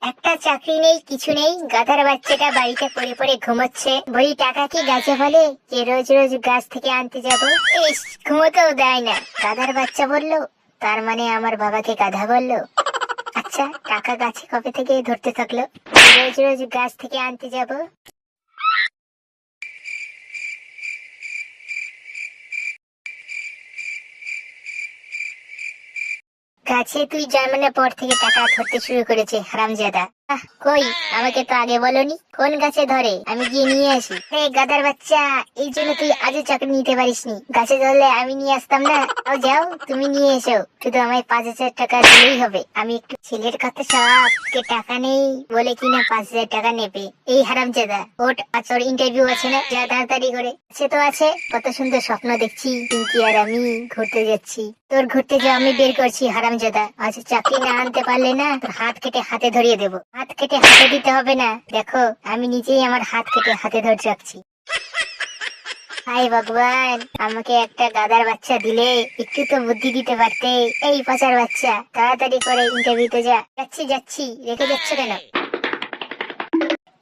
একটা চাকরি নেই, কিছু নেই, গাধার বাচ্চাটা বাড়িতে পড়ে পড়ে ঘুমোচ্ছে। বলি টাকা কি গাছে ফলে যে রোজ রোজ গাছ থেকে আনতে যাবো? ইস, ঘুমোতেও দেয় না। গাধার বাচ্চা বললো, তার মানে আমার বাবাকে গাধা বললো। আচ্ছা, টাকা গাছে কবে থেকে ধরতে থাকলো রোজ রোজ গাছ থেকে আনতে যাবো? গাছে তুই জন্মানোর পর থেকে টাকা ধরতে শুরু করেছে হারামজাদা। কই, আমাকে তো আগে বলনি কোন গাছে ধরে, আমি গিয়ে নিয়ে আসি। গাদার বাচ্চা, এই জন্য তুই আজও চাকরি নিতে পারিসনি। গাছে ধরলে আমি নিয়ে আসতাম না? যাও, তুমি নিয়ে এসো। শুধু আমায় 5,000 টাকা দিলেই হবে। আমি একটু ছেলের কথা সব, টাকা নেই বলে কিনা 5,000 টাকা নেবে। এই হারামজাদা, ওট আচর ইন্টারভিউ আছে না, যা তাড়াতাড়ি করে। সে তো আছে, কত সুন্দর স্বপ্ন দেখছি পিঙ্কি আর আমি ঘুরতে যাচ্ছি। তোর ঘুরতে যাওয়া আমি বের করছি হারামজাদা। আজ চাকরি না আনতে পারলে না, তোর হাত কেটে হাতে ধরিয়ে দেবো। হাত কেটে হাতে দিতে হবে না, দেখো আমি নিজেই আমার হাত কেটে হাতে ধরে রাখছি। হাই ভগবান, আমাকে একটা গাদার বাচ্চা দিলে, একটু তো বুদ্ধি দিতে পারতে। এই পাচার বাচ্চা, তাড়াতাড়ি করে ইন্টারভিউতে যা। যাচ্ছি যাচ্ছি, রেখে যাচ্ছ কেন?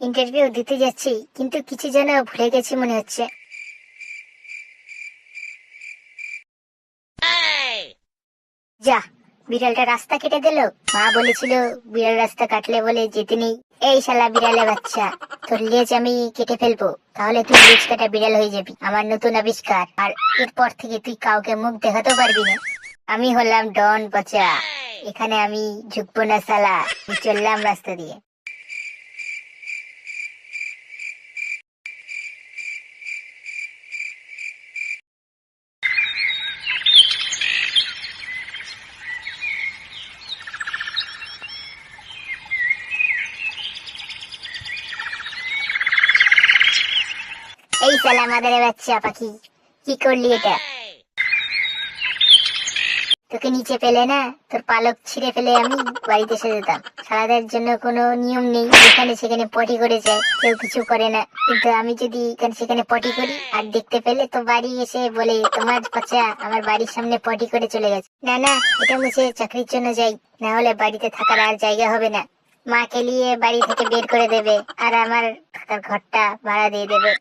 ইন্টারভিউ দিতে যাচ্ছি, কিন্তু কিছু যেন ভুলে গেছি মনে হচ্ছে। যা, বিড়ালটা রাস্তা কেটে দিল। মা বলেছিল বিড়াল রাস্তা কাটলে বলে যেতে নেই। এই শালা বিড়ালের বাচ্চা, তোর লেজ আমি কেটে ফেলবো, তাহলে তুই লেজ কাটা বিড়াল হয়ে যাবি। আমার নতুন আবিষ্কার। আর এরপর থেকে তুই কাউকে মুখ দেখাতেও পারবি না। আমি হলাম ডন পচা, এখানে আমি ঝুঁকবো না শালা। চললাম রাস্তা দিয়ে। এই শালা মাদারের বাচ্চা পাখি, কি করলি এটা? তোকে নিচে পেলে না, তোর পালক ছিঁড়ে ফেলে আমি বাড়িতে এসে যেতাম। সারাদের জন্য কোনো নিয়ম নেই, যেখানে সেখানে পটি করে যায়, কেউ কিছু করে না। কিন্তু আমি যদি এখানে সেখানে পটি করি আর দেখতে পেলে তো বাড়ি এসে বলে, তোমার বাচ্চা আমার বাড়ির সামনে পটি করে চলে গেছে। না না, এটা মুছে চাকরির জন্য যাই, না হলে বাড়িতে থাকার আর জায়গা হবে না। মাকে নিয়ে বাড়ি থেকে বের করে দেবে আর আমার থাকার ঘরটা ভাড়া দিয়ে দেবে।